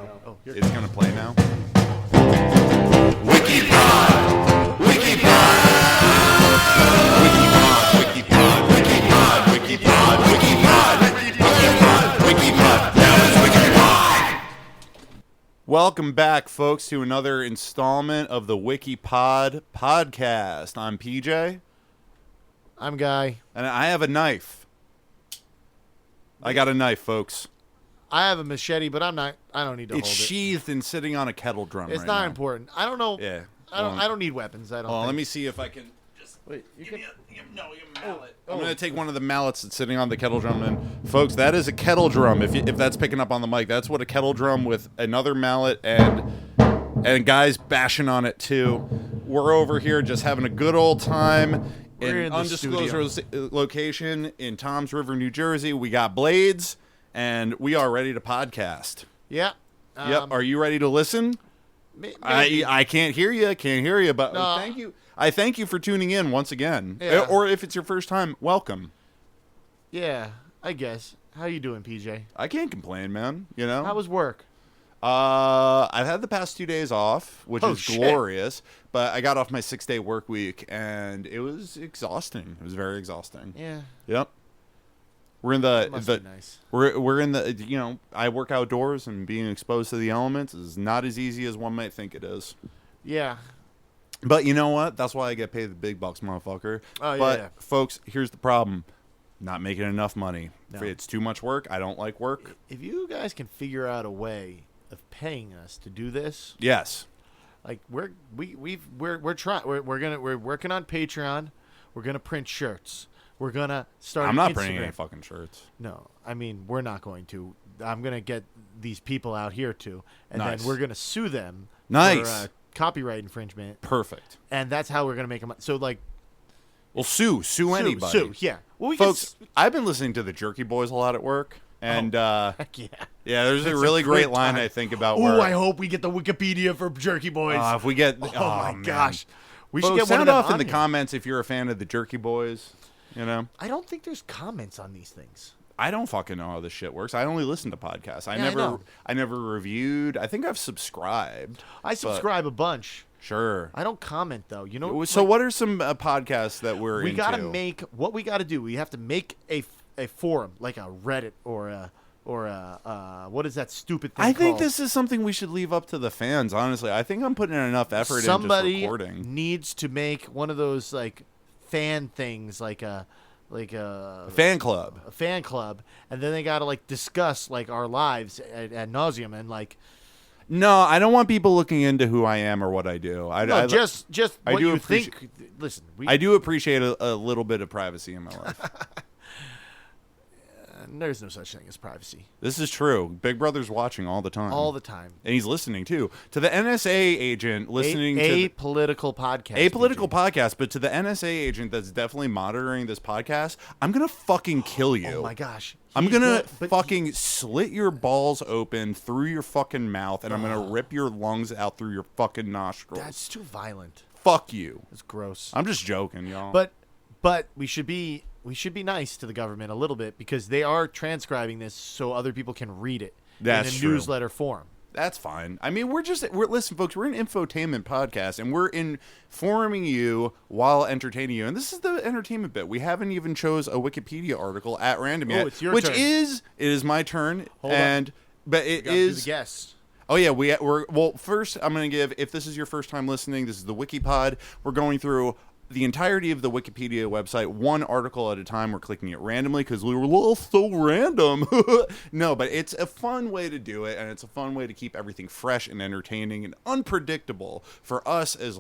now. Oh, It's going to play now. WikiPod! WikiPod! WikiPod! WikiPod! WikiPod! WikiPod! WikiPod! WikiPod! Now it's WikiPod! Welcome back, folks, to another installment of the WikiPod podcast. I'm PJ. I'm Guy. And I have a knife. I got a knife, folks. I have a machete, but I don't need to hold It's it. sheathed and sitting on a kettle drum It's right not now. important. I don't know. Yeah. I don't need weapons. I don't. Hold on, think. let me see if I can just Wait, you give can. me a mallet. I'm Oh. going to take one of the mallets that's sitting on the kettle drum. And, folks, that is a kettle drum. If that's picking up on the mic, that's what a kettle drum with another mallet and guys bashing on it, too. We're over here just having a good old time. We're in the undisclosed location in Toms River, New Jersey. We got blades, and we are ready to podcast. Yeah. Yep. Are you ready to listen? Maybe. I can't hear you, but No. thank you. I thank you for tuning in once again. Yeah. Or if it's your first time, welcome. Yeah, I guess. How you doing, PJ? I can't complain, man. You know? How was work? I've had the past 2 days off, which is shit. glorious, but I got off my 6-day work week, and it was exhausting. It was very exhausting. Yeah. Yep. We're in That must the be nice. we're in the, you know, I work outdoors, and being exposed to the elements is not as easy as one might think it is. Yeah. But you know what? That's why I get paid the big bucks, motherfucker. Oh, But yeah. folks, here's the problem. Not making enough money. No. It's too much work. I don't like work. If you guys can figure out a way of paying us to do this, Yes. like we're trying. We're working on Patreon. We're gonna print shirts. We're gonna start. I'm not Instagram. printing any fucking shirts. No, I mean we're not going to. I'm gonna get these people out here to, and Nice. then we're gonna sue them. Nice. For, copyright infringement, Perfect. and that's how we're gonna make them. So like, Well, sue anybody. Sue, yeah. Well, we Folks, can. I've been listening to the Jerky Boys a lot at work, and Heck yeah. yeah, there's a That's really a great great line time. I think about. Oh, where, I hope we get the Wikipedia for Jerky Boys. if we get, oh my man. gosh, we Folks, should get one sound of them off in on the here. comments if you're a fan of the Jerky Boys. You know, I don't think there's comments on these things. I don't fucking know how this shit works. I only listen to podcasts. Yeah, I know. I never reviewed. I think I've subscribed. I subscribe a bunch. Sure. I don't comment though. You know. So like, what are some podcasts that we're we into? gotta make? What we gotta do? We have to make a forum like a Reddit or a what is that stupid thing I think called? this is something we should leave up to the fans. Honestly, I think I'm putting in enough effort into Somebody just recording. needs to make one of those like fan things, like a Fan club. fan club, and then they gotta like discuss like our lives at nauseum and like No, I don't want people looking into who I am or what I do. just I what do you appreciate- think. Listen, I do appreciate a little bit of privacy in my life. there's no such thing as privacy This is true. Big Brother's watching all the time. all the time. and he's listening too. To the NSA agent listening to a political podcast, a political PJ. podcast, but to the NSA agent that's definitely monitoring this podcast, I'm gonna fucking kill you. Oh my gosh, I'm He's gonna not- but fucking slit your balls open through your fucking mouth, and I'm gonna rip your lungs out through your fucking nostrils. that's too violent. Fuck you. It's gross. I'm just joking, y'all. But we should be nice to the government a little bit because they are transcribing this so other people can read it That's in a true. newsletter form. That's fine. I mean, listen, folks, we're an infotainment podcast, and we're informing you while entertaining you. And this is the entertainment bit. We haven't even chose a Wikipedia article at random yet, it's your which turn. it is my turn. Hold up. But it Gotta do is the guess. Oh yeah, we're well. First, I'm going to give. If this is your first time listening, this is the WikiPod. We're going through the entirety of the Wikipedia website, one article at a time. We're clicking it randomly because we were so random. No, but it's a fun way to do it, and it's a fun way to keep everything fresh and entertaining and unpredictable for us, as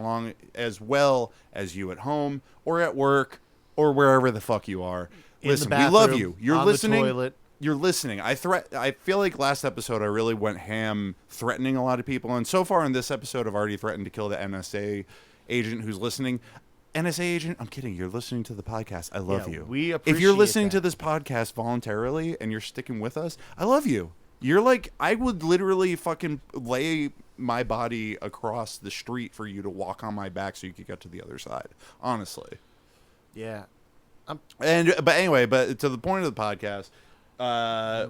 well as you at home or at work or wherever the fuck you are. In Listen, the we love bathroom, you. You're on the listening. toilet. You're listening. I feel like last episode I really went ham threatening a lot of people, and so far in this episode I've already threatened to kill the NSA agent who's listening. NSA agent, I'm kidding. You're listening to the podcast. I love Yeah, you. we If you're appreciate listening to that. this podcast voluntarily and you're sticking with us, I love you. You're like, I would literally fucking lay my body across the street for you to walk on my back so you could get to the other side. Honestly. Yeah. But anyway, to the point of the podcast,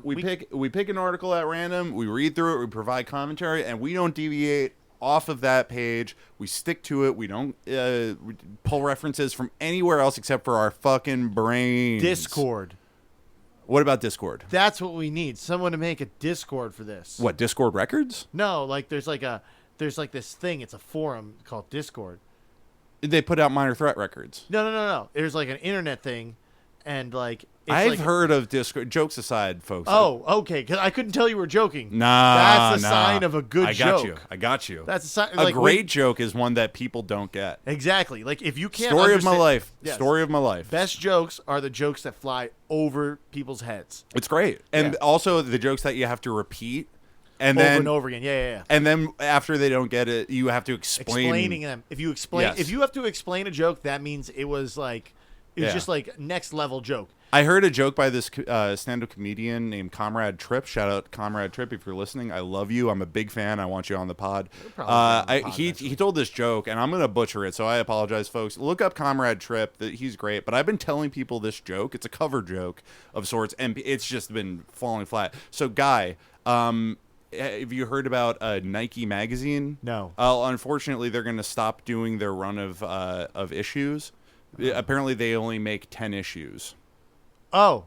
We pick an article at random, we read through it, we provide commentary, and we don't deviate off of that page. We stick to it. We don't we pull references from anywhere else except for our fucking brains. Discord. What about Discord? That's what we need. Someone to make a Discord for this. What, Discord Records? No, like there's like this thing. It's a forum called Discord. They put out Minor Threat Records. No. There's like an internet thing, and like it's I've like, heard of Discord. Jokes aside, folks. Oh, okay. Because I couldn't tell you were joking. Nah, that's a sign of a good joke. I got you. That's a sign. A like, great joke is one that people don't get. Exactly. Like if you can't. Story of my life. Yes. Story of my life. Best jokes are the jokes that fly over people's heads. It's great, and Yeah. also the jokes that you have to repeat, and Over then and over again. Yeah. and then after they don't get it, you have to explain. Explaining them. If you explain, Yes. if you have to explain a joke, that means it was like it was Yeah. just like next level joke. I heard a joke by this stand-up comedian named Comrade Tripp. Shout out Comrade Tripp if you're listening. I love you. I'm a big fan. I want you on the pod. probably be on the pod He told this joke, and I'm gonna butcher it, so I apologize, folks. Look up Comrade Tripp. He's great. But I've been telling people this joke. It's a cover joke of sorts, and it's just been falling flat. So, Guy, have you heard about Nike magazine? No. Unfortunately, they're gonna stop doing their run of issues. Apparently, they only make 10 issues. Oh,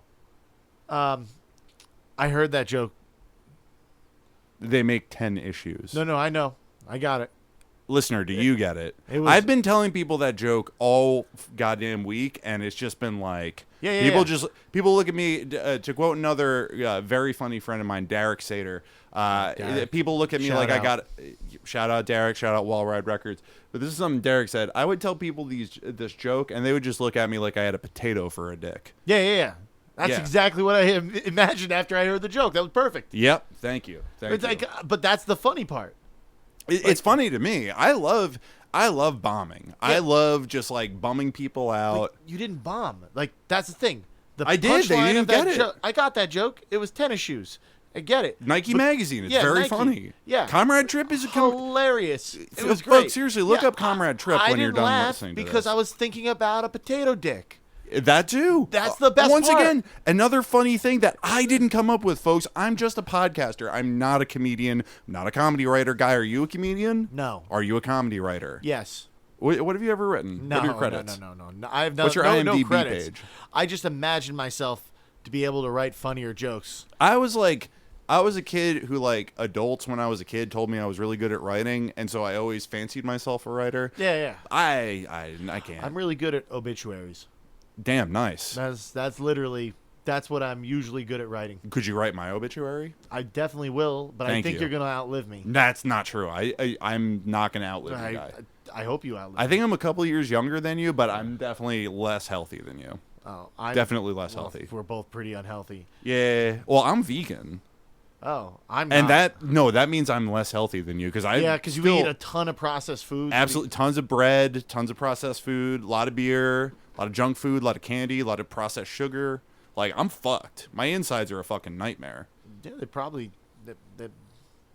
I heard that joke. They make 10 issues. No, I know. I got it. Listener, do you get it? It was- I've been telling people that joke all goddamn week, and it's just been like Yeah, people look at me to quote another very funny friend of mine, Derek Sater. Derek. People look at me Shout like out. I got shout out Derek, shout out Wall Ride Records. But this is something Derek said. I would tell people this joke, and they would just look at me like I had a potato for a dick. Yeah. That's Yeah. exactly what I imagined after I heard the joke. That was perfect. Yep, thank you. It's like, but that's the funny part. It's funny to me. I love bombing. I Yeah. love just like bumming people out. But you didn't bomb. Like that's the thing. The I did. They punchline didn't of that get it. joke- I got that joke. It was tennis shoes. I get it. Nike But- magazine. It's yeah, very Nike. funny. Yeah. Comrade Tripp is a Hilarious. It was Folks, great. seriously, look up Comrade Tripp I when you're didn't done laugh listening to because this. I was thinking about a potato dick. That too. That's the best Once part. again, another funny thing that I didn't come up with, folks. I'm just a podcaster. I'm not a comedian. I'm not a comedy writer. Guy, are you a comedian? No. Are you a comedy writer? Yes. What have you ever written? No. What are your credits? No. I have no. What's your no IMDb credits. page? I just imagine myself to be able to write funnier jokes. I was a kid who, like, adults when I was a kid told me I was really good at writing, and so I always fancied myself a writer. Yeah. I can't. I'm really good at obituaries. Damn nice. That's literally what I'm usually good at writing. Could you write my obituary? I definitely will, but I Thank think you. you're gonna outlive me. That's not true. I'm not gonna outlive you, guy. I hope you outlive. I think I'm a couple years younger than you, but I'm definitely less healthy than you. Oh, I'm Definitely less well, healthy. We're both pretty unhealthy. Yeah. Well, I'm vegan, Oh, I'm and not. that means I'm less healthy than you because because you eat a ton of processed foods. absolutely tons of bread, tons of processed food, a lot of beer, a lot of junk food, a lot of candy, a lot of processed sugar. Like, I'm fucked. My insides are a fucking nightmare. Yeah, they probably.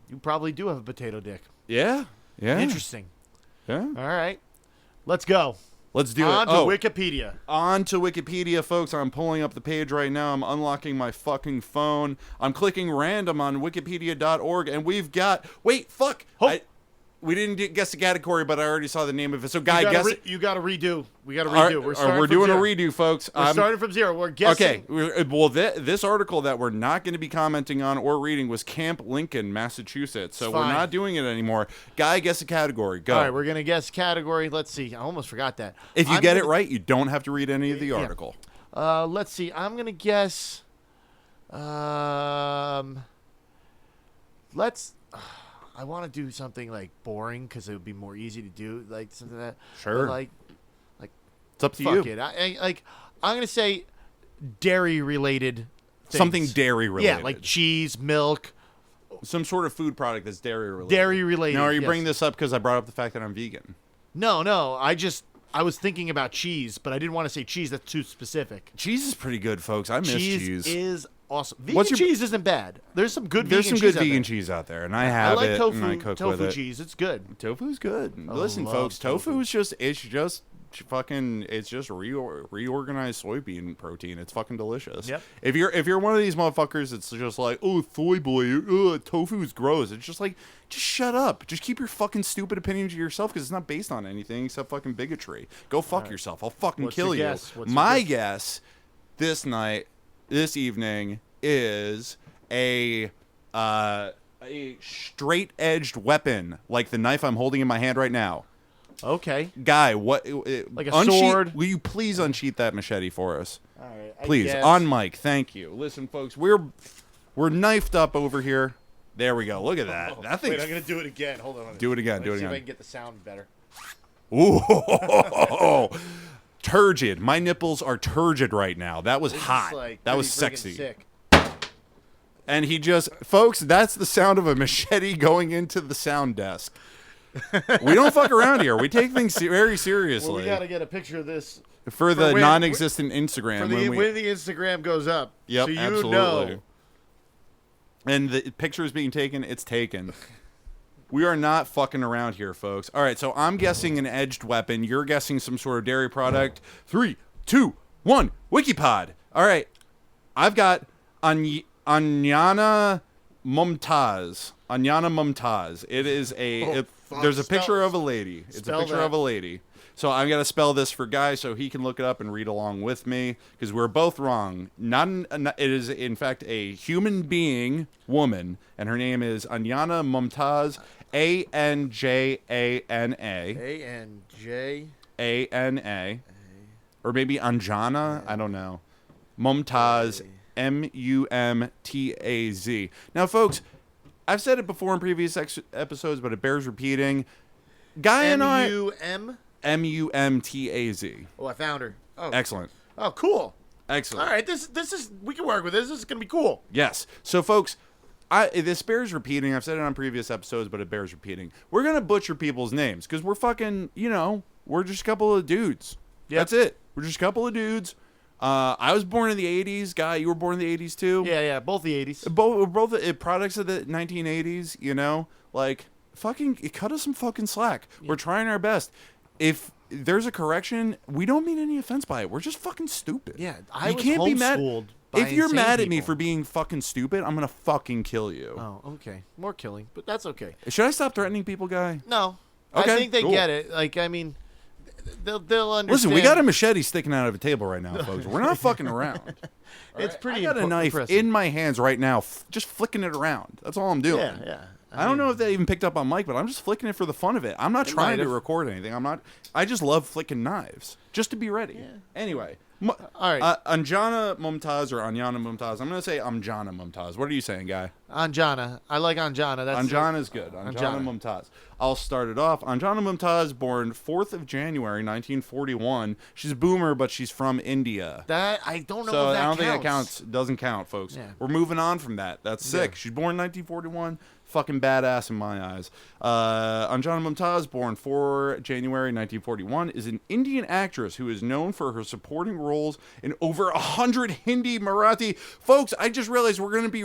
You probably do have a potato dick. Yeah. Yeah. Interesting. Yeah. All right, let's go. Let's do On it. to Oh. Wikipedia. On to Wikipedia, folks. I'm pulling up the page right now. I'm unlocking my fucking phone. I'm clicking random on wikipedia.org, and we've got... Wait, fuck. Oh. We didn't guess the category, but I already saw the name of it. So, Guy, You gotta guess it. you got to redo. We got to All right, redo. We're starting we're from doing zero. a redo, folks. We're starting from zero. We're guessing. Okay. Well, this article that we're not going to be commenting on or reading was Camp Lincoln, Massachusetts. So It's we're fine. not doing it anymore. Guy, guess a category. Go. All right, we're gonna guess category. Let's see. I almost forgot that. If you I'm get it gonna- right, you don't have to read any of the Yeah. article. Let's see. I'm gonna guess. Let's. I want to do something like boring because it would be more easy to do, like something that. Sure. But like, It's up to fuck you. it. I'm gonna say dairy related. Something dairy related. Yeah, like cheese, milk, some sort of food product that's dairy related. dairy related. Now, are you yes. bringing this up because I brought up the fact that I'm vegan? No. I was thinking about cheese, but I didn't want to say cheese. That's too specific. Cheese is pretty good, folks. I miss cheese. is awesome. Vegan What's your- cheese isn't bad. There's some good There's vegan some good cheese out vegan there. cheese out there, and I I have like it, tofu. and I cook Tofu with it. cheese. It's good. Tofu's good. I Listen, love folks, tofu tofu. is just fucking, it's just reorganized soybean protein. It's fucking delicious. Yep. If you're one of these motherfuckers that's just like, oh, soy boy, tofu's gross. It's just like, just shut up. Just keep your fucking stupid opinion to yourself because it's not based on anything except fucking bigotry. Go fuck yourself. I'll fucking What's kill your you. guess? What's your My guess? guess this evening is a straight-edged weapon like the knife I'm holding in my hand right now. Okay. Guy, what? Like a sword? Will you please unsheath that machete for us? All right. Please, on mic. Thank you. Listen, folks, we're knifed up over here. There we go. Look at that. That thing. Wait, I'm gonna do it again. Hold on. Do it again. Do it See if I again. can get the sound better. Ooh, turgid. My nipples are turgid right now. That was This is, hot. like, That was pretty friggin' sexy. Sick. And he just, folks, that's the sound of a machete going into the sound desk. We don't fuck around here. We take things very seriously. Well, we gotta get a picture of this for the when- non-existent Instagram. when the Instagram goes up. Yep, so you absolutely. know. And the picture is being taken. It's taken. We are not fucking around here, folks. All right, so I'm guessing an edged weapon. You're guessing some sort of dairy product. 3, 2, 1. Wikipod. All right. I've got Anjana Mumtaz. Anjana Mumtaz. It is there's a picture of a lady. It's a picture of a lady. So I'm going to spell this for Guy so he can look it up and read along with me because we're both wrong. It is, in fact, a human being, woman, and her name is Anjana Mumtaz, Anjana. ANJ. ANA. Or maybe Anjana. I don't know. Mumtaz. Mumtaz. Now, folks, I've said it before in previous episodes, but it bears repeating. Guy and I... M-U-M? Mumtaz. Oh, I found her. Oh, Excellent. Oh, cool. Excellent. All right, this is we can work with this. This is gonna be cool. Yes. So, folks, this bears repeating. I've said it on previous episodes, but it bears repeating. We're gonna butcher people's names because we're fucking, we're just a couple of dudes. Yep. That's it. We're just a couple of dudes. I was born in the 80s. Guy, you were born in the 80s too? Yeah, both the 80s. Both products of the 1980s, like, fucking, cut us some fucking slack. Yeah. We're trying our best. If there's a correction, we don't mean any offense by it. We're just fucking stupid. Yeah, you can't be mad. If you're mad at me people. for being fucking stupid, I'm going to fucking kill you. Oh, okay. More killing, but that's okay. Should I stop threatening people, Guy? No. Okay, I think they cool. get it. Like, I mean, they'll understand. Listen, we got a machete sticking out of a table right now, folks. We're not fucking around. It's pretty. I got a knife in my hands right now, just flicking it around. That's all I'm doing. Yeah. I don't know if that even picked up on mic, but I'm just flicking it for the fun of it. I'm not trying to record anything. I just love flicking knives, just to be ready. Yeah. Anyway, all right. Anjana Mumtaz or Anjana Mumtaz. I'm going to say Anjana Mumtaz. What are you saying, Guy? Anjana. I like Anjana. Anjana's good. Anjana Mumtaz. I'll start it off. Anjana Mumtaz, born 4th of January, 1941. She's a boomer, but she's from India. That I don't know. So if that I don't think that counts. doesn't count, folks. Yeah. We're moving on from that. That's sick. Yeah. She's born 1941. Fucking badass in my eyes. Anjana Mumtaz, born 4 January 1941, is an Indian actress who is known for her supporting roles in over 100 Hindi, Marathi. Folks, I just realized we're going to be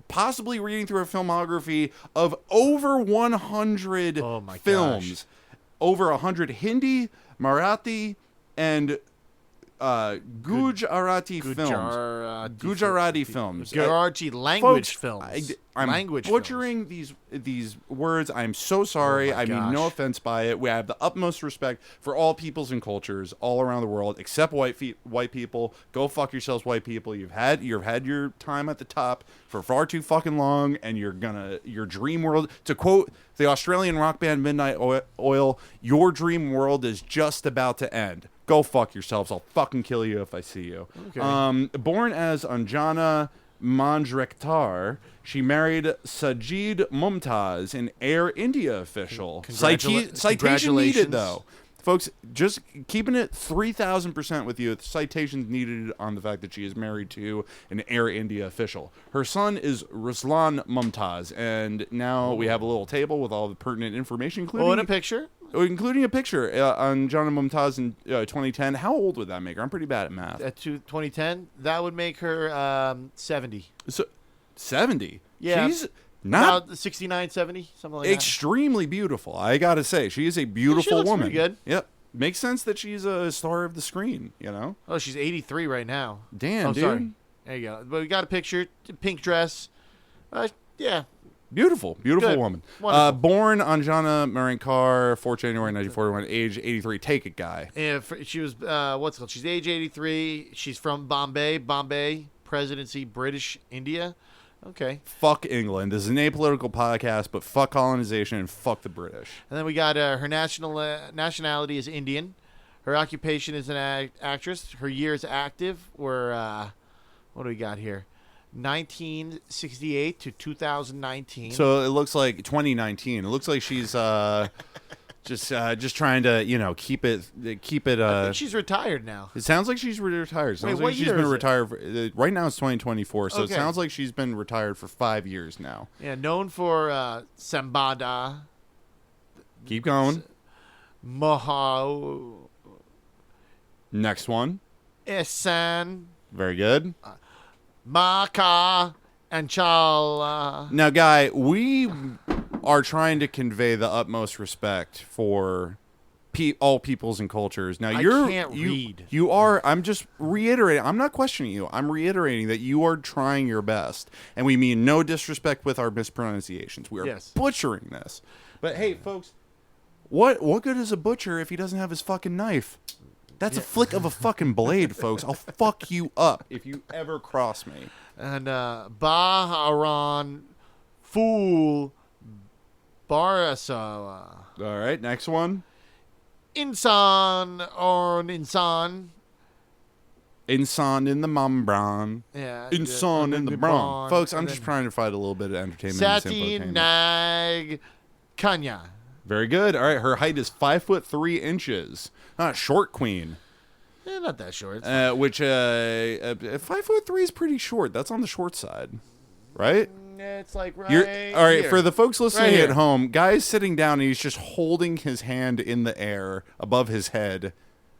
possibly reading through a filmography of over 100 films. Gosh. Over 100 Hindi, Marathi, and Gujarati films. Gujarati films. Gujarati language Folks, films. I'm language butchering these words. I'm so sorry. I mean no offense by it. We have the utmost respect for all peoples and cultures all around the world, except white people. Go fuck yourselves, white people. You've had your time at the top for far too fucking long, and your dream world. To quote the Australian rock band Midnight Oil, your dream world is just about to end. Go fuck yourselves. I'll fucking kill you if I see you. Okay. Born as Anjana Manjrektar, she married Sajid Mumtaz, an Air India official. Citation needed, though. Folks, just keeping it 3,000% with you. Citations needed on the fact that she is married to an Air India official. Her son is Ruslan Mumtaz, and now we have a little table with all the pertinent information, including a picture. Including a picture on Anjana Mumtaz in 2010. How old would that make her? I'm pretty bad at math. At 2010, that would make her 70. So 70. Yeah. She's not about 69, 70, something like extremely beautiful. I gotta say, she is a beautiful looks woman. pretty good. Yep. Makes sense that she's a star of the screen, you know? Oh, she's 83 right now. Damn, oh, dude. sorry. There you go. But we got a picture, pink dress. Yeah. Beautiful Good. woman. Wonderful. Born Anjana Mumtaz, 4th January 1941, age 83. Take it, guy. If she was, what's it called? She's age 83. She's from Bombay Presidency, British India. Okay. Fuck England. This is an apolitical podcast, but fuck colonization and fuck the British. And then we got her nationality is Indian. Her occupation is an actress. Her years active were, what do we got here? 1968 to 2019. So it looks like 2019. It looks like she's just trying to, you know, keep it. I think she's retired now. It sounds like she's retired. Sounds Wait, like what she's year been is it? retired for, right now it's 2024. So Okay. it sounds like she's been retired for 5 years now. Yeah, known for Sambada, Keep going. Moha, Next one. Esan, Very good. Maka, and Chala. Now, Guy, we are trying to convey the utmost respect for all peoples and cultures. Now, I you can't read. You are. I'm just reiterating. I'm not questioning you. I'm reiterating that you are trying your best, and we mean no disrespect with our mispronunciations. We are Yes. butchering this. But hey, folks, what good is a butcher if he doesn't have his fucking knife? That's a flick of a fucking blade, folks. I'll fuck you up if you ever cross me. And Baharan Fool Barasawa. All right, next one. Insan or Insan. Insan in the membran. Yeah. Insan in the brawn. Folks, I'm And just then trying to find a little bit of entertainment. Sati and infotainment. Nag Kanya. Very good. All right, her height is 5'3". Not short queen. Not that short. 5'3" is pretty short. That's on the short side, right? It's like right All right, here. for the folks listening Right at here. home, Guy's sitting down and he's just holding his hand in the air above his head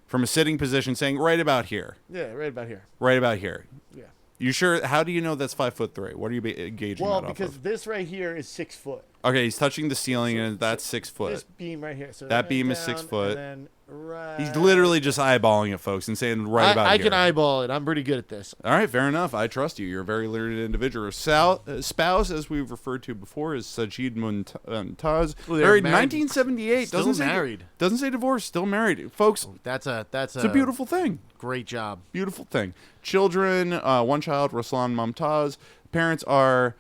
from a sitting position, saying, "Right about here, Yeah, right about here. right about here." Yeah. You sure? How do you know that's 5'3"? What are you gauging Well, that off because of? this right here is 6 foot. Okay, he's touching the ceiling and that's 6 This foot. beam right here. So That right beam is down, 6 foot. And then right. He's literally just eyeballing it, folks, and saying right about I here. can eyeball it. I'm pretty good at this. All right, fair enough. I trust you. You're a very learned individual. Spouse, as we've referred to before, is Sajid Mumtaz. Well, they're married married. 1978. Still doesn't married. Say, doesn't say divorce. Still married, folks. That's It's a beautiful thing. great job. Beautiful thing. Children, one child, Ruslan Mumtaz. Parents are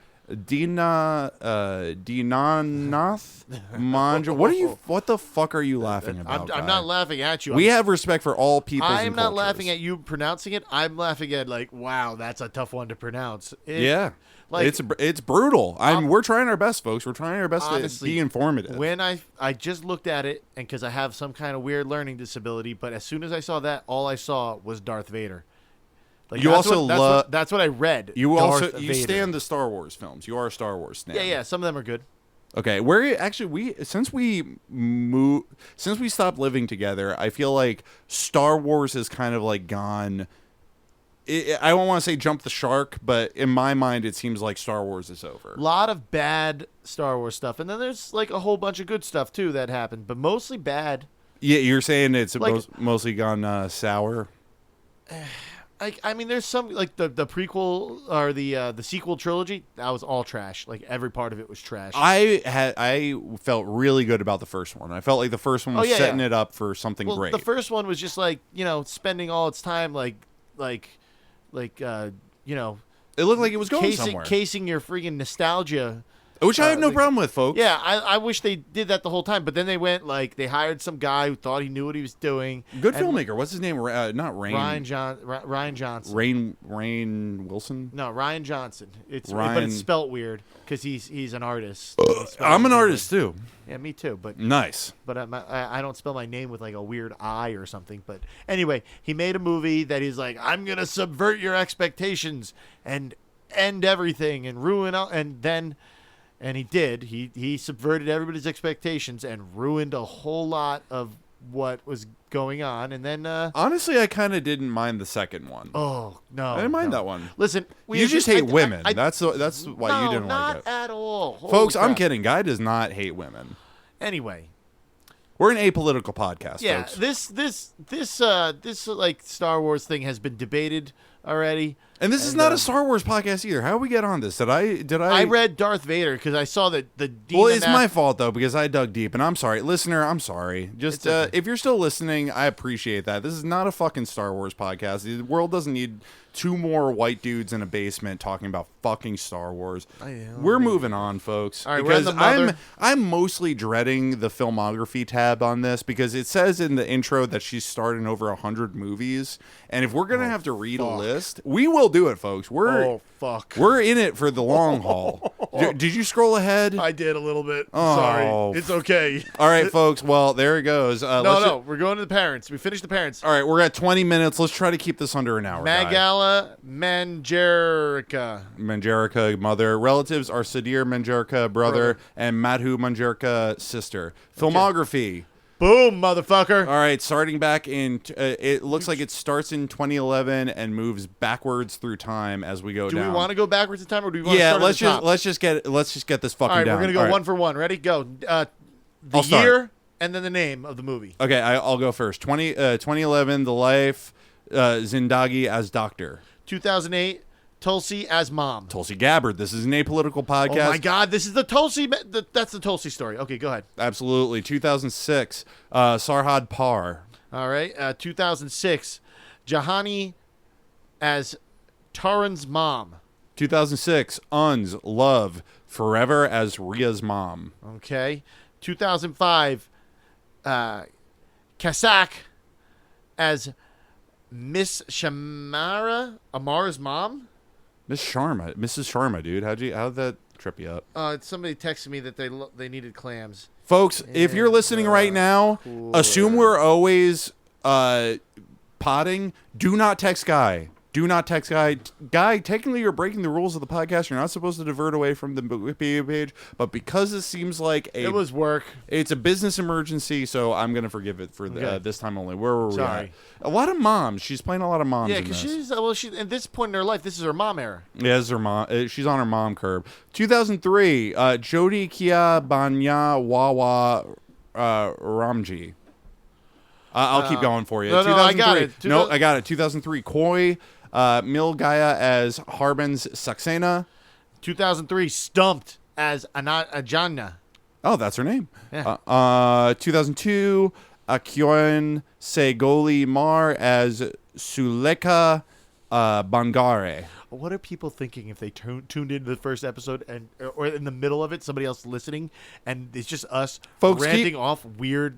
Dinanath Manja. What the fuck are you laughing about? I'm Guy? not laughing at you. We have respect for all people. I'm not laughing at you pronouncing it. I'm laughing at like, wow, that's a tough one to pronounce. Yeah. Like, it's brutal. We're trying our best, folks. We're trying our best honestly, to be informative. When I just looked at it, and because I have some kind of weird learning disability, but as soon as I saw that, all I saw was Darth Vader. Like, You that's also what, love- that's what I read. You Darth you Vader. stand the Star Wars films. You are a Star Wars stan. Yeah, some of them are good. Okay, since we stopped living together, I feel like Star Wars has kind of like gone. I don't want to say jump the shark, but in my mind, it seems like Star Wars is over. A lot of bad Star Wars stuff, and then there's like a whole bunch of good stuff too that happened, but mostly bad. Yeah, you're saying it's Like- mostly gone sour. Like, I mean, there's some like the prequel or the sequel trilogy that was all trash. Like every part of it was trash. I felt really good about the first one. I felt like the first one was setting it up for something well, great. the first one was just like spending all its time like It looked like it was going somewhere. casing your freaking nostalgia. Which I have no like- problem with, folks. Yeah, I wish they did that the whole time, but then they went they hired some guy who thought he knew what he was doing. Good and filmmaker. What's his name? Not Rain. Ryan Johnson. Rain Wilson. No, Ryan Johnson. But Ryan- it's spelt weird because he's an artist. I'm an artist too. Yeah, me too. But Nice. I don't spell my name with like a weird I or something. But anyway, he made a movie that he's like, I'm gonna subvert your expectations and end everything and ruin all, and he did. He subverted everybody's expectations and ruined a whole lot of what was going on. And then Honestly, I kind of didn't mind the second one. oh no, I didn't mind no. that one. Listen, You just hate women. I- That's why no, you didn't not like it. at all. Holy Folks, I'm crap. kidding. Guy does not hate women. Anyway, We're an apolitical podcast, Yeah, folks. this like Star Wars thing has been debated already. And this is not a Star Wars podcast either. How did we get on this? Did I read Darth Vader because I saw that the Well, demon it's my fault though because I dug deep, and I'm sorry, listener. I'm sorry. Just It's okay. if you're still listening, I appreciate that. This is not a fucking Star Wars podcast. The world doesn't need two more white dudes in a basement talking about fucking Star Wars. We're moving on, folks. All right, we're in because the mother- I'm mostly dreading the filmography tab on this because it says in the intro that she's starred in over 100 movies, and if we're gonna have to read a list, we will do it, folks. Oh fuck! We're in it for the long haul. Did you scroll ahead? I did a little bit. Oh. Sorry, it's okay. All right, folks. Well, there it goes. No, we're going to the parents. We finished the parents. All right, we're at 20 minutes. Let's try to keep this under an hour. guy. Magala Manjerica. Manjerica, mother. Relatives are Sadir Manjerica, brother, and Madhu Manjerica, sister. Filmography. Boom, motherfucker. All right, starting back in, it looks like it starts in 2011 and moves backwards through time as we go Do down. we want to go backwards in time, or do we want to Yeah, start at the top? let's just get this fucking All right, down. we're gonna go All right. one for one. Ready? Go. The I'll start. year and then the name of the movie. Okay, I'll go first. 2011, The Life, Zindagi as Doctor. 2008, Tulsi as mom. Tulsi Gabbard. This is an apolitical podcast. Oh my God, this is the Tulsi. That's the Tulsi story. Okay, go ahead. Absolutely. 2006, Sarhad Par. All right. 2006, Jahani as Taran's mom. 2006, Uns, Love, Forever as Ria's mom. Okay. 2005, Kasak as Miss Shamara, Amara's mom. Mrs. Sharma, dude. How'd that trip you up? Somebody texted me that they needed clams. Folks, if you're listening right now, assume we're always potting. Do not text Guy. Do not text Guy. Guy, technically you're breaking the rules of the podcast. You're not supposed to divert away from the Wikipedia page. But because it seems like It was work. it's a business emergency, so I'm going to forgive it for Okay. this time only. Where were we Sorry. at? A lot of moms. She's playing a lot of moms Yeah, in because this. she's at this point in her life, this is her mom era. Yeah, this is her mom. She's on her mom curve. 2003, Jodi Kia Banya Wawa Ramji. I'll keep going for you. no, I got it. No, I got it. 2003, Koi Mil Gaya as Harbin's Saxena. 2003, Stumped as Anjana. Oh, that's her name. Yeah. 2002, Akyon Segoli Mar as Suleka Bangare. What are people thinking if they tuned into the first episode or in the middle of it, somebody else listening, and it's just us Folks, ranting off weird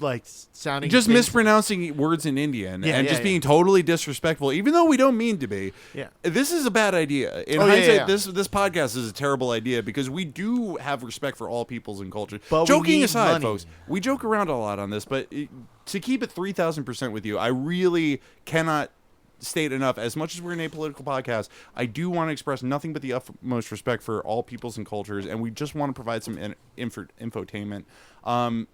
sounding Just things? mispronouncing words in Indian Yeah, and yeah, just yeah. being totally disrespectful, even though we don't mean to be. Yeah. This is a bad idea. In Oh, yeah, hindsight, yeah. this podcast is a terrible idea because we do have respect for all peoples and cultures. But we Joking need aside, money. folks, we joke around a lot on this, but to keep it 3,000% with you, I really cannot state enough. As much as we're an apolitical podcast, I do want to express nothing but the utmost respect for all peoples and cultures, and we just want to provide some infotainment.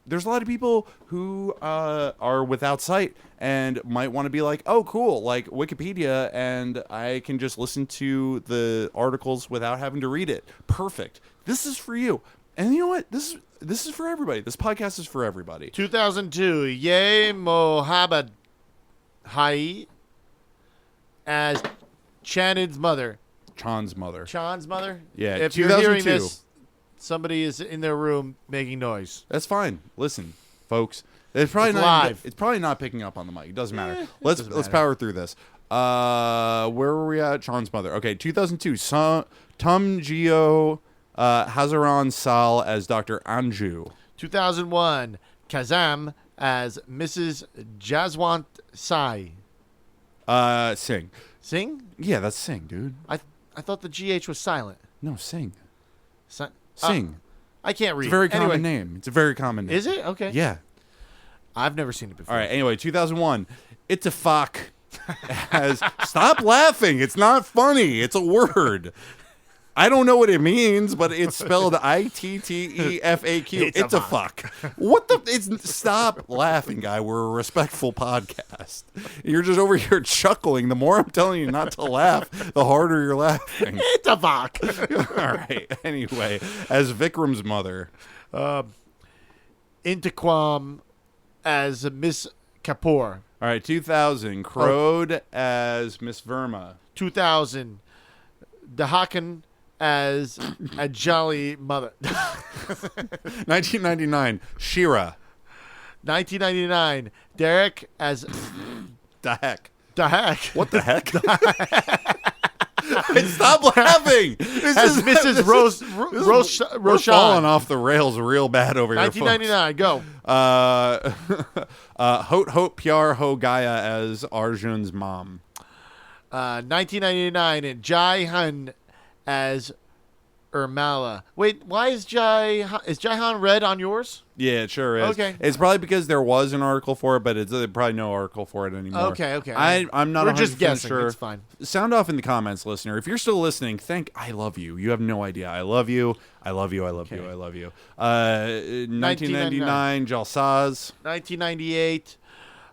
There's a lot of people who are without sight and might want to be like, oh, cool, like Wikipedia, and I can just listen to the articles without having to read it. Perfect. This is for you. And you know what? This is for everybody. This podcast is for everybody. 2002, Ye Mohabbat Hai as Chanid's mother. Chan's mother. Chan's mother? Yeah, If you're hearing 2002. this, somebody is in their room making noise. That's fine. Listen, folks. It's probably It's not live. It's probably not picking up on the mic. It doesn't matter. it Let's doesn't let's matter. power through this. Where were we at? Chan's mother. Okay, 2002. Tum Geo Hazaran Sal as Dr. Anju. 2001, Kazam as Mrs. Jaswant Sai. Sing. Sing? Yeah, that's sing, dude. I thought the GH was silent. No, sing. Si- Sing. I can't read. It's a very Anyway, common name. It's a very common name. Is it? Okay. Yeah. I've never seen it before. All right. Anyway, 2001. It's a fuck. Stop laughing. It's not funny. It's a word. I don't know what it means, but it's spelled ITTEFAQ. It's a fuck. What the? Stop laughing, guy. We're a respectful podcast. You're just over here chuckling. The more I'm telling you not to laugh, the harder you're laughing. It's a fuck. All right. Anyway, as Vikram's mother. Intiquam as Miss Kapoor. All right, 2000, Crowed as Miss Verma. 2000, Dahakan as a jolly mother. 1999, Shira. 1999, Derek as The heck? Dahak. What the heck? Stop laughing. As Mrs. We're Roshan. falling off the rails real bad over here, 1999, go. Hot Hot Pyar Ho Gaya as Arjun's mom. 1999, and Jai Han as Urmala. Wait, why is Jai Han red on yours? Yeah, it sure is. Okay. It's probably because there was an article for it, but it's probably no article for it anymore. Okay. I'm not We're 100% just guessing. sure. It's fine. Sound off in the comments, listener. If you're still listening, I love you. You have no idea. I love you. I love you. I love you. I love you. 1999, Jalsaz. 1998,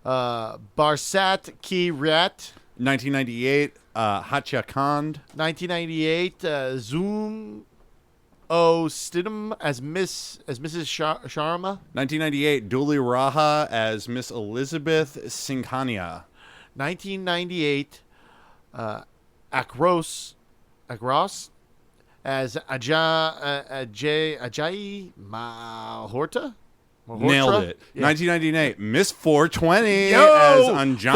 Barsat Ki Rat. 1998, Hatya Khand. 1998, Zoom O Stidham as Mrs. Sharma. 1998, Duli Raha as Miss Elizabeth Singhania. 1998, Akros as Ajayi Malhotra. Nailed it. Yeah. 1998, Miss 420 Yo, as Anjana.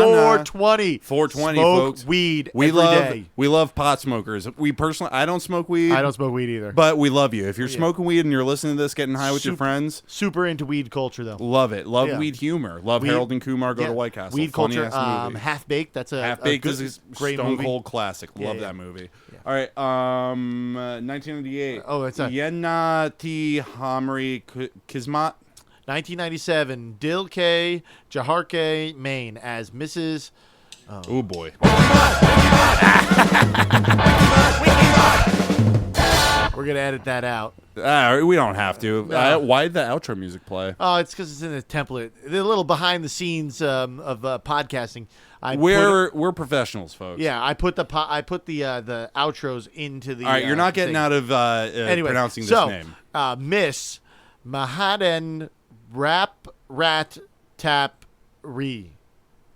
420. 420, Smoke folks. weed We every day. love pot smokers. We personally, I don't smoke weed. I don't smoke weed either. But we love you. If you're smoking weed and you're listening to this, getting high with your friends, Super into weed culture, though. love it. Love Yeah. weed humor. Love Weed- Harold and Kumar Go Yeah. to White Castle. Weed Funny culture. ass movie. Half Baked. That's a Half Baked good, is a great stone movie. cold classic. Love yeah. that movie. All right, 1998. Oh, it's a- Yenna T. Hamri Kismat. 1997, Dil K. Jaharke Main as Mrs. Oh boy. We're gonna edit that out. We don't have to. No. Why did the outro music play? Oh, it's because it's in the template. The little behind the scenes of podcasting. We're professionals, folks. Yeah, I put the outros into the. All right, you're not getting thing. out of Anyway, pronouncing this so, name. Miss Mahaden Rap Rat Tap Re.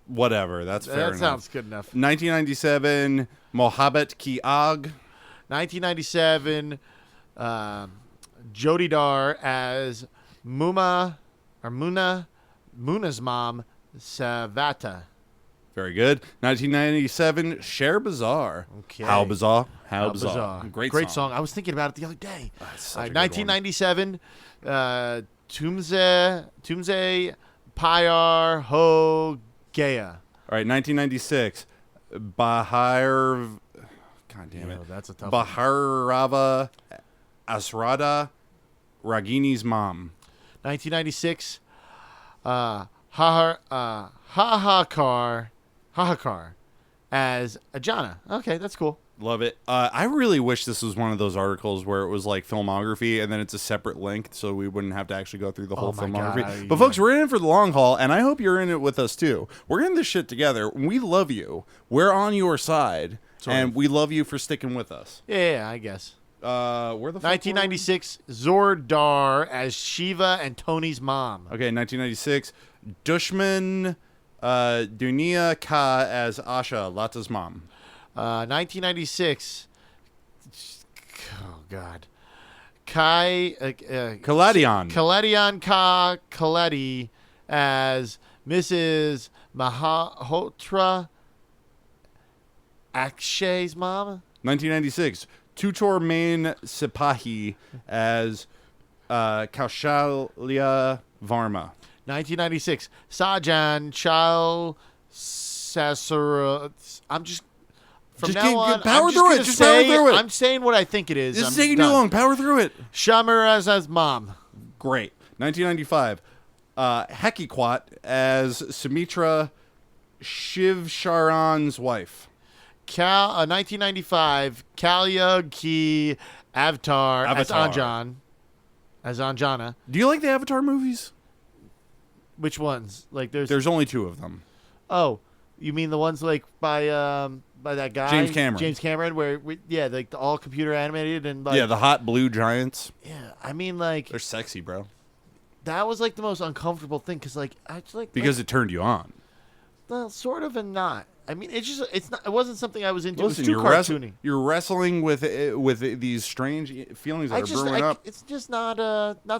Whatever. That's fair That enough. sounds good enough. 1997, Mohabbat Ki Ag. 1997, Jodi Dar as Muna's mom, Savata. Very good. 1997, Cher Bazaar. Okay. How bizarre. How bizarre. Great song. I was thinking about it the other day. That's such a good 1997, Tumze Pyar Ho Gaya. All right, 1996, Bahar. God damn it. That's a tough one. Baharava Asrada Ragini's mom. 1996, Hahakar as Anjana. Okay, that's cool. Love it. I really wish this was one of those articles where it was like filmography and then it's a separate link so we wouldn't have to actually go through the whole my filmography. God, But folks, we're in it for the long haul and I hope you're in it with us too. We're in this shit together. We love you. We're on your side. And we love you for sticking with us. Yeah, I guess. Where the fuck 1996, Zordar as Shiva and Tony's mom. were we? Okay, 1996, Dushman Dunia Ka as Asha, Lata's mom. 1996. Oh God. Kaladian Ka Kaladi as Mrs. Mahotra Akshay's mom. 1996, Tutor Main Sipahi as Kaushalya Varma. 1996, Sajan Chal Sasura. I'm just from Just now keep- on. power I'm through it. gonna Just power say- through it. I'm saying what I think it is. This I'm is taking done. too long. Power through it. Shamar as mom. Great. 1995, Hekikwat as Sumitra Shiv Sharan's wife. 1995, Kalyug Ki Avatar as Avatar. Anjana. Do you like the Avatar movies? Which ones? Like there's Only two of them. Oh, you mean the ones like by that guy James Cameron. James Cameron, where like the all computer animated and like Yeah, the hot blue giants. yeah. I mean like They're sexy, bro. that was like the most uncomfortable thing because like I just Because it turned you on. well, sort of and not. I mean, it wasn't something I was into. Listen, it was too cartoony. you're wrestling with these strange feelings that are brewing up. It's just not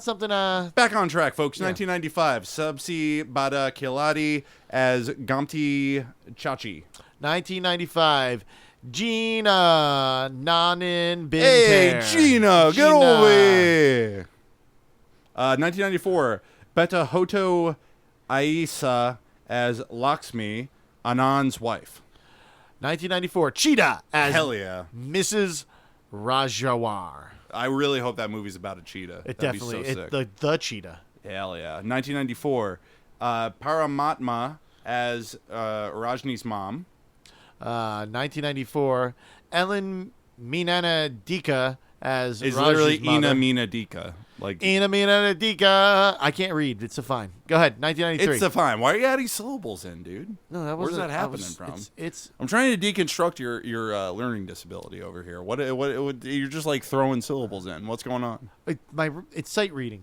something. Back on track, folks. Yeah. 1995. Subsi Bada Kiladi as Gamti Chachi. 1995. Gina Nanin Binter. Hey, Gina, get over here. 1994. Beta Hoto Aisa as Lakshmi, Anand's wife. 1994. Cheetah as Hell yeah. Mrs. Rajawar. I really hope that movie's about a cheetah. It That'd definitely be so sick. the cheetah. Hell yeah. 1994. Paramatma as Rajni's mom. 1994. Ellen Minana Dika as It's Raj's literally mother. Ina Mina Dika. Like, Ina Minana Dika. I can't read. It's a fine. Go ahead. 1993. it's a fine. Why are you adding syllables in, dude? No, that Where's wasn't. that I happening was- from? It's I'm trying to deconstruct your learning disability over here. What you're just like throwing syllables in. What's going on? it's sight reading.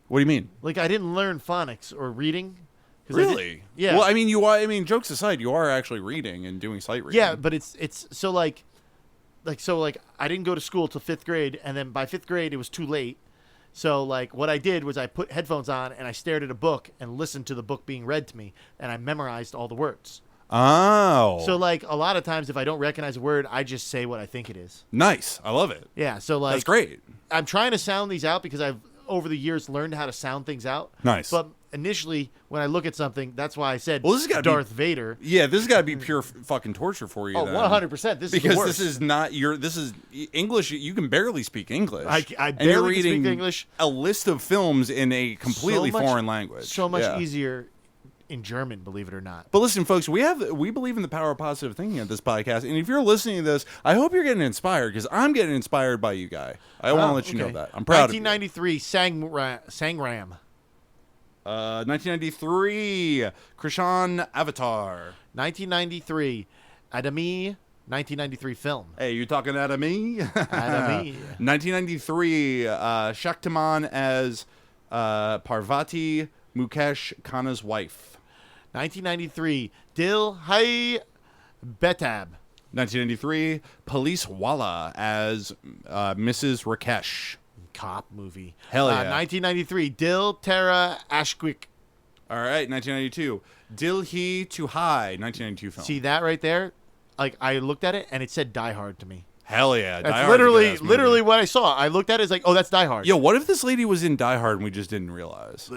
What do you mean? Like I didn't learn phonics or reading. 'Cause I did- Really? yeah. Well, I mean, you are. I mean, jokes aside, you are actually reading and doing sight reading. Yeah, but it's so like I didn't go to school till 5th grade, and then by 5th grade it was too late. So like what I did was I put headphones on and I stared at a book and listened to the book being read to me, and I memorized all the words. Oh. So like a lot of times if I don't recognize a word, I just say what I think it is. Nice. I love it. Yeah. So like That's great. I'm trying to sound these out because I've over the years learned how to sound things out. Nice. But initially when I look at something, that's why I said Well, this has gotta be- Darth Vader. Yeah, this has got to be pure fucking torture for you. Oh, then. 100%. This is the Because worst. this is not your. This is English. You can barely speak English. I and you're barely can speak reading English. A list of films in a completely So much- foreign language. So much Yeah. easier in German, believe it or not. But listen, folks, we believe in the power of positive thinking at this podcast, and if you're listening to this, I hope you're getting inspired because I'm getting inspired by you, guy. I want to let you know that I'm proud of you. 1993, Sangram. 1993, Krishan Avatar. 1993, Adami. 1993 film. Hey, you talking at me? Adami. 1993, Shaktiman as Parvati Mukesh Khanna's wife. 1993, Dil Hai Betab. 1993, Police Wala as Mrs. Rakesh. Cop movie. Hell yeah. 1993, Dil Tara Ashkwik. All right, 1992, Dilhi to High, 1992 film. See that right there? Like I looked at it and it said Die Hard to me. Hell yeah. Die That's Hard's a good-ass literally movie. what I saw. I looked at it, it's like, oh, that's Die Hard. Yo, what if this lady was in Die Hard and we just didn't realize?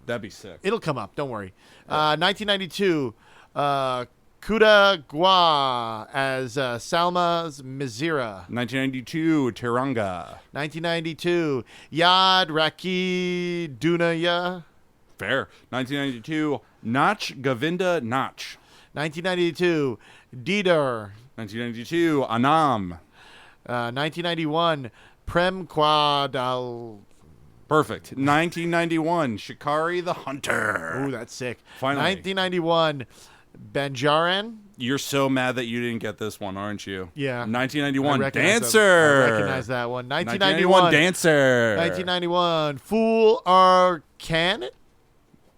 That'd be sick. It'll come up. Don't worry. 1992, Kuda Gua as Salma's Mizira. 1992, Tiranga. 1992, Yad Raki Dunaya. Fair. 1992, Nach Govinda Nach. 1992, Didar. 1992, Anam. 1991, Prem Quadal. Perfect. 1991, Shikari the Hunter. Ooh, that's sick. Finally. 1991, Banjaran. You're so mad that you didn't get this one, aren't you? Yeah. 1991, I recognize Dancer. I recognize that one. 1991, Dancer. 1991, Fool Arcan.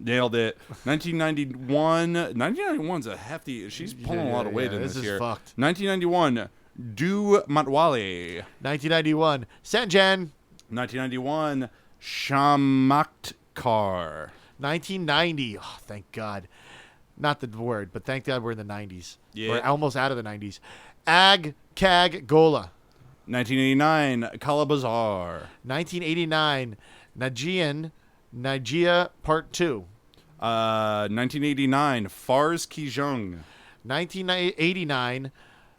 Nailed it. 1991. 1991's a hefty. She's pulling a lot of weight in this this is year. fucked. 1991. Du Matwali. 1991, Sanjan. 1991. Shamatkar. 1990, oh, thank God. Not the word, but thank God we're in the 90s. Yeah. We're almost out of the 90s. Ag Kag Gola. 1989. Kalabazar. 1989, Najia Part 2. 1989. Fars Kijung. 1989,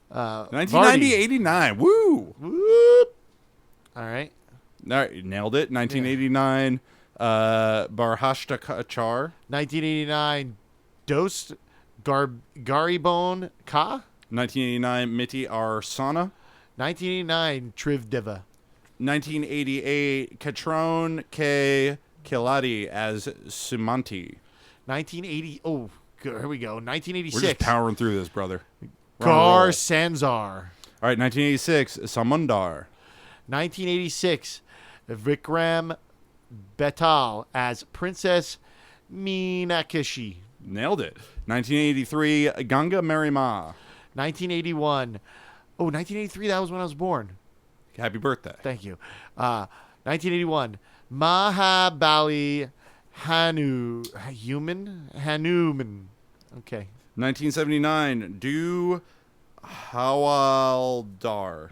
1990, 89. Woo! Whoop. All right. All right, nailed it. 1989. Barhashta Char. 1989, Dost Garibone Ka. 1989. Miti Arsana. 1989, Trivdeva. 1988. Katron K. Kiladi as Sumanti. 1980, oh, here we go. We're 1986, just powering through this, brother. Gar Sanzar. All right, 1986. Samundar. 1986, Vikram Betal as Princess Minakishi. Nailed it. 1983, Ganga Marima. 1981. Oh, 1983, that was when I was born. Happy birthday. Thank you. 1981. Mahabali Hanuman. Okay. 1979, Du Hawaldar.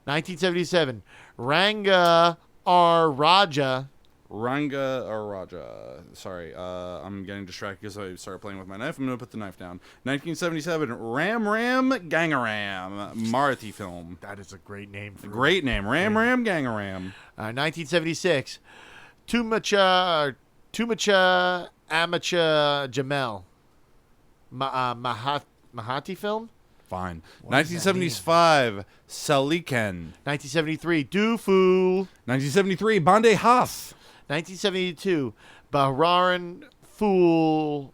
1977. Ranga R. Raja. Ranga or Raja. Sorry, I'm getting distracted because I started playing with my knife. I'm going to put the knife down. 1977, Ram Gangaram. Marathi film. That is a great name. Great name. Ram Gangaram. 1976. Tumacha Amacha Jamel. Mahati film. Fine. What does that 1975, Saliken. 1973. Dufu. 1973, Bande Haas. 1972. Bahrain Fool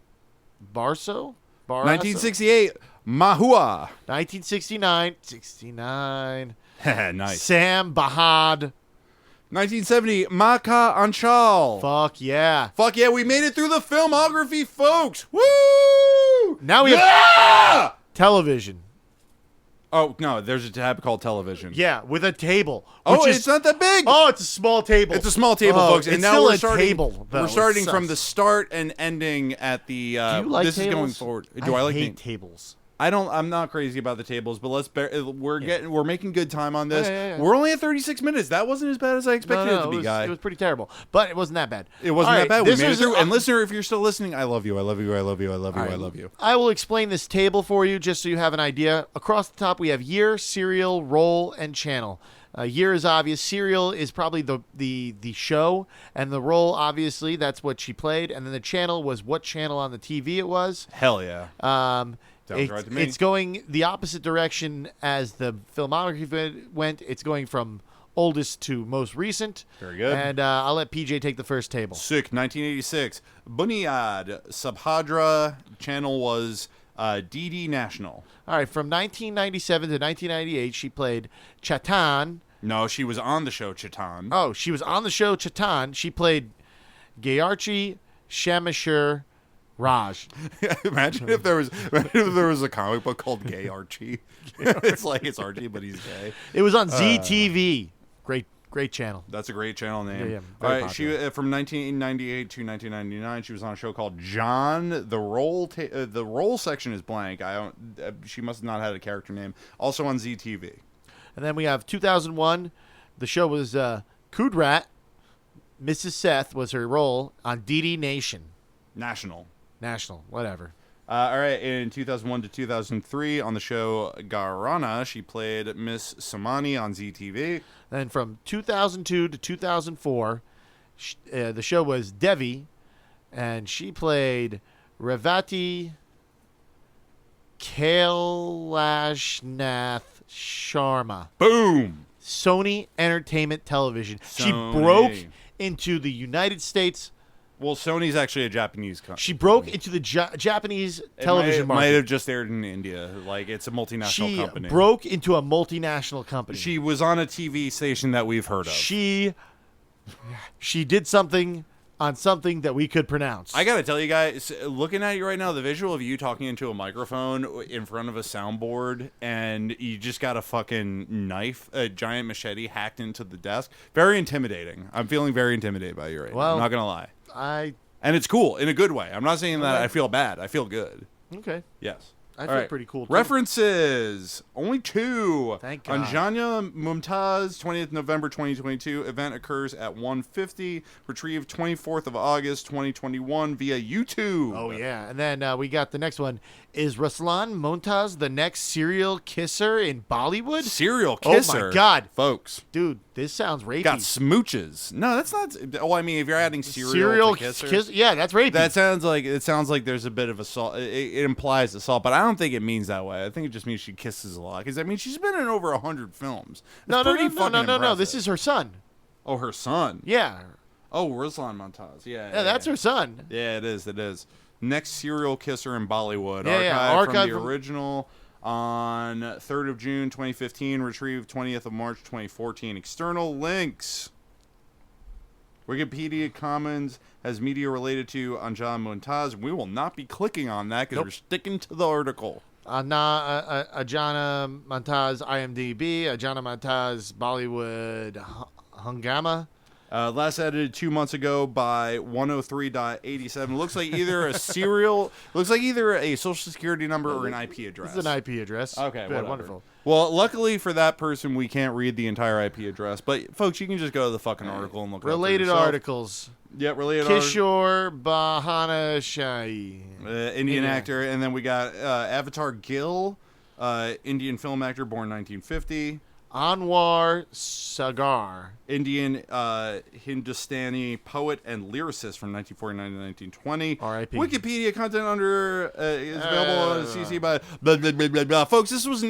Barso. 1968, Mahua. 1969. Nice. Sam Bahad. 1970, Maka Anchal. Fuck yeah. Fuck yeah, we made it through the filmography, folks. Woo! Now we have Yeah! television. Oh, no, there's a tab called television. Yeah, with a table. Oh, which is- it's not that big. Oh, it's a small table. It's a small table, Oh, folks. And it's now still we're a starting, table, though. we're It starting from sucks. the start and ending at the. Do you like this tables? is going forward. Do I like hate ta- tables? I'm not crazy about the tables, but we're making good time on this. Yeah. We're only at 36 minutes. That wasn't as bad as I expected it to be, guy. It was pretty terrible, but it wasn't that bad. It wasn't All that right, bad. We this made it is- through. And listener, if you're still listening, I love you. I love you. I love you. I love you. All right, I love you. I will explain this table for you just so you have an idea. Across the top, we have year, serial, role, and channel. Year is obvious. Serial is probably the show, and the role, obviously, that's what she played. And then the channel was what channel on the TV it was. Hell yeah. Sounds right to me. It's going the opposite direction as the filmography went. It's going from oldest to most recent. Very good. And I'll let PJ take the first table. Sick. 1986. Bunyad Subhadra channel was DD National. All right, from 1997 to 1998, she played Chatan. No, she was on the show Chatan. Oh, she was on the show Chatan. She played Gayarchi Shamashir Raj. Imagine if there was a comic book called Gay Archie. It's like it's Archie, but he's gay. It was on ZTV. Great channel. That's a great channel name. Yeah, All very right, she popular. from 1998 to 1999, she was on a show called John. The role section is blank. I don't. She must have not had a character name. Also on ZTV. And then we have 2001. The show was Kudrat. Mrs. Seth was her role on DD Nation. National. Whatever. All right, in 2001 to 2003, on the show Garana, she played Miss Samani on ZTV. Then from 2002 to 2004, the show was Devi, and she played Revati Kailashnath Sharma. Boom! Sony Entertainment Television. She Sony. broke into the United States. Well, Sony's actually a Japanese company. She broke into the Japanese It television might market. have just aired in India. Like, it's a multinational She company. broke into a multinational company. She was on a TV station that we've heard of. She did something on something that we could pronounce. I gotta tell you guys, looking at you right now, the visual of you talking into a microphone in front of a soundboard, and you just got a fucking knife, a giant machete hacked into the desk, very intimidating. I'm feeling very intimidated by you right now. Well, I'm not gonna lie. I And it's cool in a good way. I'm not saying that Okay. I feel bad. I feel good. okay. Yes. I All feel right. pretty cool, too. References. Only 2. Thank God. Anjana Mumtaz, 20th November 2022. Event occurs at 1:50. Retrieved 24th of August 2021 via YouTube. Oh yeah, and then we got the next one. Is Ruslan Montaz the next serial kisser in Bollywood? Serial Oh my kisser. God. Folks. Dude, this sounds rapey. Got smooches. No, that's not. Oh, I mean, if you're adding serial to kisser, kiss. Yeah, that's rapey. that sounds like there's a bit of assault. It implies assault, but I don't think it means that way. I think it just means she kisses a lot. Because I mean, she's been in over 100 films. no. That's pretty fucking This impressive. is her son. Oh, her son. Yeah, Oh, Ruslan Montaz. yeah, that's her son. Yeah, it is. It is. Next serial kisser in Bollywood. Yeah, Archived archived from the from- original on 3rd of June 2015. Retrieved 20th of March 2014. External links. Wikipedia Commons has media related to Anjana Mumtaz. We will not be clicking on that because we're sticking to the article. Anjana Mumtaz IMDb, Anjana Mumtaz Bollywood Hungama. Last edited 2 months ago by 103.87. Looks like either a serial, looks like either a social security number or an IP address. It's an IP address. Okay, good, whatever. wonderful. Well, luckily for that person, we can't read the entire IP address. But folks, you can just go to the fucking article and look it up for Related yourself. articles. Yeah, related articles. Kishore Bahana Shai. Indian Yeah. actor, and then we got Avatar Gill, Indian film actor, born 1950. Anwar Sagar. Indian Hindustani poet and lyricist from 1949 to 1920. R.I.P. Wikipedia content under is available on CC by blah, blah, blah, blah, blah. Folks, this was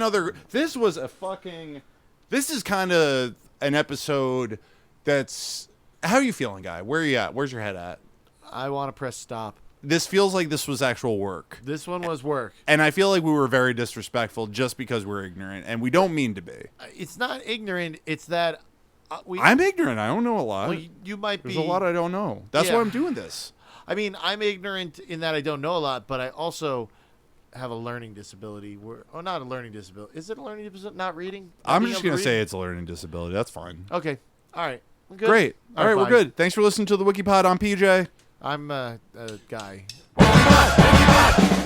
kind of an episode that's... How are you feeling, guy? Where are you at? Where's your head at? I want to press stop. This feels like this was actual work. This one was work. And I feel like we were very disrespectful just because we're ignorant, and we don't mean to be. It's not ignorant. It's that I'm ignorant. I don't know a lot. Well, you might There's be. a lot I don't know. That's why I'm doing this. I mean, I'm ignorant in that I don't know a lot, but I also have a learning disability. Not a learning disability. Is it a learning disability? Not reading? I'm just going to say it's a learning disability. That's fine. Okay. All right. I'm good. Great. All right, we're fine. good. Thanks for listening to the WikiPod. I'm PJ. I'm a guy. Wiki Pod, Wiki Pod.